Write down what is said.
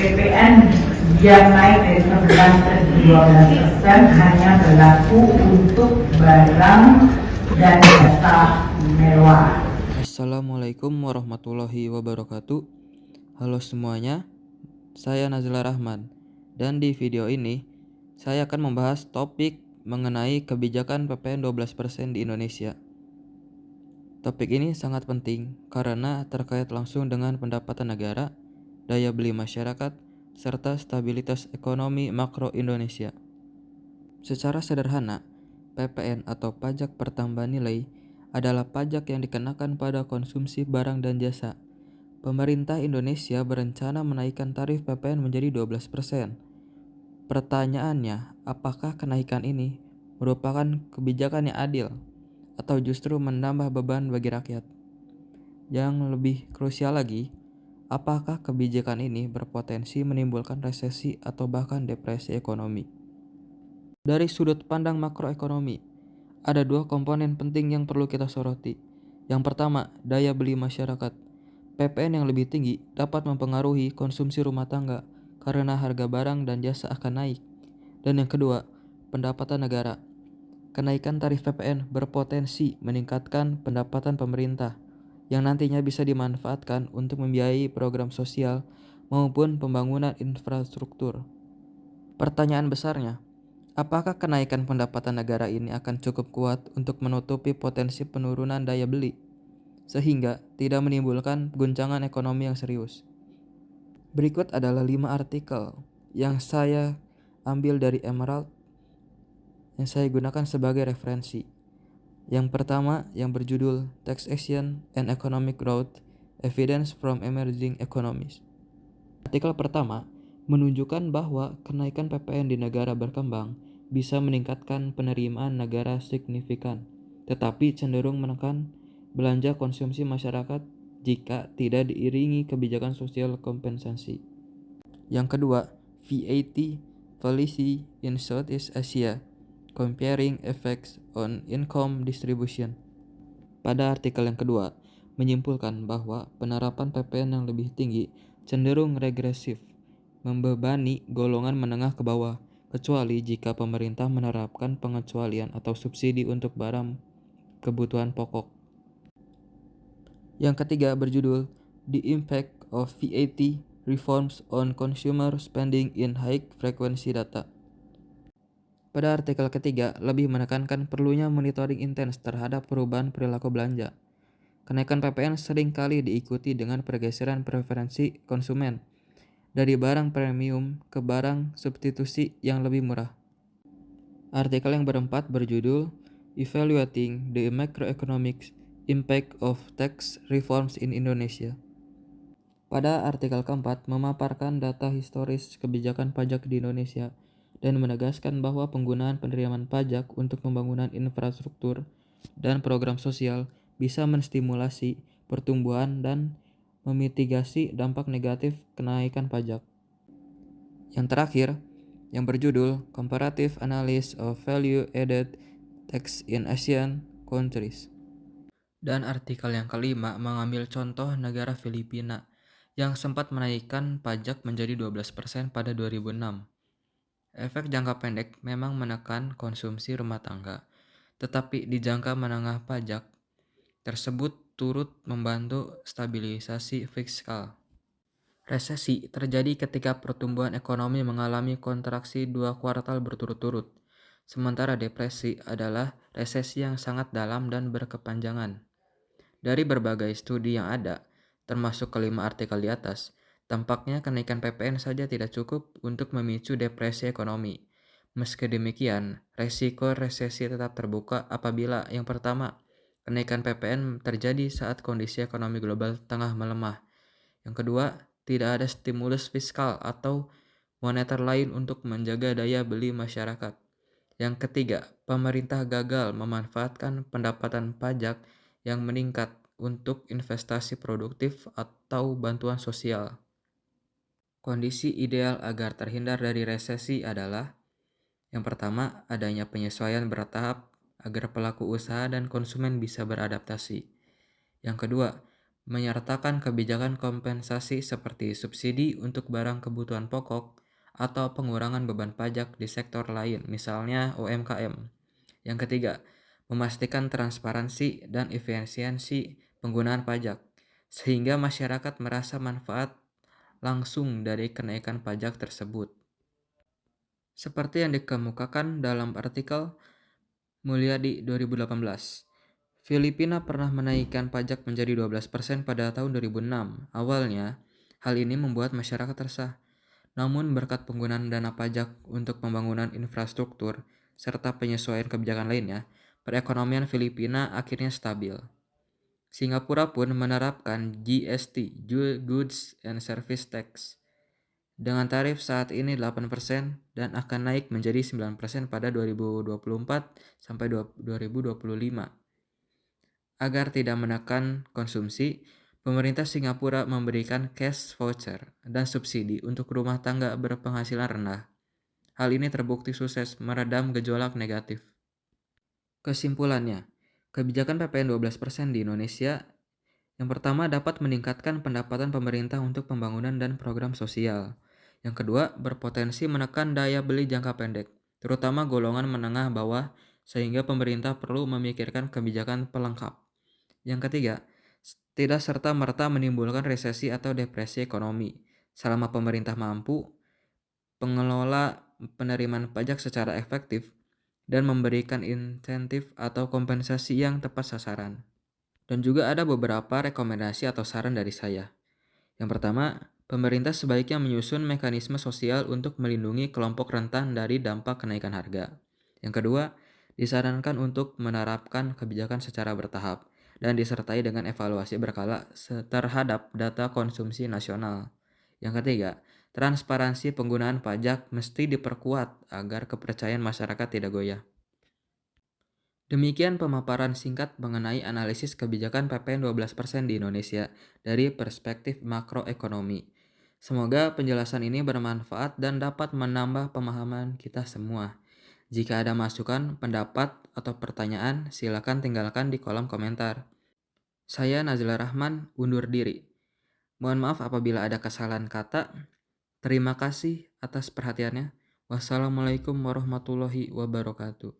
PPN yang naik dari 11 ke 12% hanya berlaku untuk barang dan jasa mewah. Assalamualaikum warahmatullahi wabarakatuh. Halo semuanya, saya Nazila Rahman. Dan di video ini, saya akan membahas topik mengenai kebijakan PPN 12% di Indonesia. Topik ini sangat penting karena terkait langsung dengan pendapatan negara, daya beli masyarakat, serta stabilitas ekonomi makro Indonesia. Secara sederhana, PPN atau pajak pertambahan nilai adalah pajak yang dikenakan pada konsumsi barang dan jasa. Pemerintah Indonesia berencana menaikkan tarif PPN menjadi 12%. Pertanyaannya, apakah kenaikan ini merupakan kebijakan yang adil atau justru menambah beban bagi rakyat? Yang lebih krusial lagi, apakah kebijakan ini berpotensi menimbulkan resesi atau bahkan depresi ekonomi? Dari sudut pandang makroekonomi, ada dua komponen penting yang perlu kita soroti. Yang pertama, daya beli masyarakat. PPN yang lebih tinggi dapat mempengaruhi konsumsi rumah tangga karena harga barang dan jasa akan naik. Dan yang kedua, pendapatan negara. Kenaikan tarif PPN berpotensi meningkatkan pendapatan pemerintah yang nantinya bisa dimanfaatkan untuk membiayai program sosial maupun pembangunan infrastruktur. Pertanyaan besarnya, apakah kenaikan pendapatan negara ini akan cukup kuat untuk menutupi potensi penurunan daya beli, sehingga tidak menimbulkan guncangan ekonomi yang serius? Berikut adalah 5 artikel yang saya ambil dari Emerald yang saya gunakan sebagai referensi. Yang pertama yang berjudul Taxation and Economic Growth, Evidence from Emerging Economies. Artikel pertama menunjukkan bahwa kenaikan PPN di negara berkembang bisa meningkatkan penerimaan negara signifikan, tetapi cenderung menekan belanja konsumsi masyarakat jika tidak diiringi kebijakan sosial kompensasi. Yang kedua, VAT policy in Southeast Asia, comparing effects on income distribution. Pada artikel yang kedua, menyimpulkan bahwa penerapan PPN yang lebih tinggi cenderung regresif, membebani golongan menengah ke bawah, kecuali jika pemerintah menerapkan pengecualian atau subsidi untuk barang kebutuhan pokok. Yang ketiga berjudul The Impact of VAT Reforms on Consumer Spending in High Frequency Data. Pada artikel ketiga, lebih menekankan perlunya monitoring intens terhadap perubahan perilaku belanja. Kenaikan PPN seringkali diikuti dengan pergeseran preferensi konsumen dari barang premium ke barang substitusi yang lebih murah. Artikel yang berempat berjudul Evaluating the Macroeconomic Impact of Tax Reforms in Indonesia. Pada artikel keempat memaparkan data historis kebijakan pajak di Indonesia dan menegaskan bahwa penggunaan penerimaan pajak untuk pembangunan infrastruktur dan program sosial bisa menstimulasi pertumbuhan dan memitigasi dampak negatif kenaikan pajak. Yang terakhir, yang berjudul Comparative Analysis of Value Added Tax in Asian Countries. Dan artikel yang kelima mengambil contoh negara Filipina yang sempat menaikkan pajak menjadi 12% pada 2006. Efek jangka pendek memang menekan konsumsi rumah tangga, tetapi di jangka menengah pajak tersebut turut membantu stabilisasi fiskal. Resesi terjadi ketika pertumbuhan ekonomi mengalami kontraksi 2 kuartal berturut-turut, sementara depresi adalah resesi yang sangat dalam dan berkepanjangan. Dari berbagai studi yang ada, termasuk kelima artikel di atas, tampaknya kenaikan PPN saja tidak cukup untuk memicu depresi ekonomi. Meski demikian, resiko resesi tetap terbuka apabila yang pertama, kenaikan PPN terjadi saat kondisi ekonomi global tengah melemah. Yang kedua, tidak ada stimulus fiskal atau moneter lain untuk menjaga daya beli masyarakat. Yang ketiga, pemerintah gagal memanfaatkan pendapatan pajak yang meningkat untuk investasi produktif atau bantuan sosial. Kondisi ideal agar terhindar dari resesi adalah yang pertama, adanya penyesuaian bertahap agar pelaku usaha dan konsumen bisa beradaptasi. Yang kedua, menyertakan kebijakan kompensasi seperti subsidi untuk barang kebutuhan pokok atau pengurangan beban pajak di sektor lain, misalnya UMKM. Yang ketiga, memastikan transparansi dan efisiensi penggunaan pajak, sehingga masyarakat merasa manfaat langsung dari kenaikan pajak tersebut. Seperti yang dikemukakan dalam artikel Mulyadi 2018, Filipina pernah menaikkan pajak menjadi 12% pada tahun 2006. Awalnya, hal ini membuat masyarakat resah. Namun berkat penggunaan dana pajak untuk pembangunan infrastruktur serta penyesuaian kebijakan lainnya, perekonomian Filipina akhirnya stabil. Singapura pun menerapkan GST, Goods and Service Tax, dengan tarif saat ini 8% dan akan naik menjadi 9% pada 2024 sampai 2025. Agar tidak menekan konsumsi, pemerintah Singapura memberikan cash voucher dan subsidi untuk rumah tangga berpenghasilan rendah. Hal ini terbukti sukses meredam gejolak negatif. Kesimpulannya, kebijakan PPN 12% di Indonesia yang pertama dapat meningkatkan pendapatan pemerintah untuk pembangunan dan program sosial. Yang kedua, berpotensi menekan daya beli jangka pendek, terutama golongan menengah bawah, sehingga pemerintah perlu memikirkan kebijakan pelengkap. Yang ketiga, tidak serta-merta menimbulkan resesi atau depresi ekonomi. Selama pemerintah mampu pengelola penerimaan pajak secara efektif dan memberikan insentif atau kompensasi yang tepat sasaran. Dan juga ada beberapa rekomendasi atau saran dari saya. Yang pertama, pemerintah sebaiknya menyusun mekanisme sosial untuk melindungi kelompok rentan dari dampak kenaikan harga. Yang kedua, disarankan untuk menerapkan kebijakan secara bertahap dan disertai dengan evaluasi berkala terhadap data konsumsi nasional. Yang ketiga, transparansi penggunaan pajak mesti diperkuat agar kepercayaan masyarakat tidak goyah. Demikian pemaparan singkat mengenai analisis kebijakan PPN 12% di Indonesia dari perspektif makroekonomi. Semoga penjelasan ini bermanfaat dan dapat menambah pemahaman kita semua. Jika ada masukan, pendapat, atau pertanyaan, silakan tinggalkan di kolom komentar. Saya Nazila Rahman, undur diri. Mohon maaf apabila ada kesalahan kata. Terima kasih atas perhatiannya. Wassalamualaikum warahmatullahi wabarakatuh.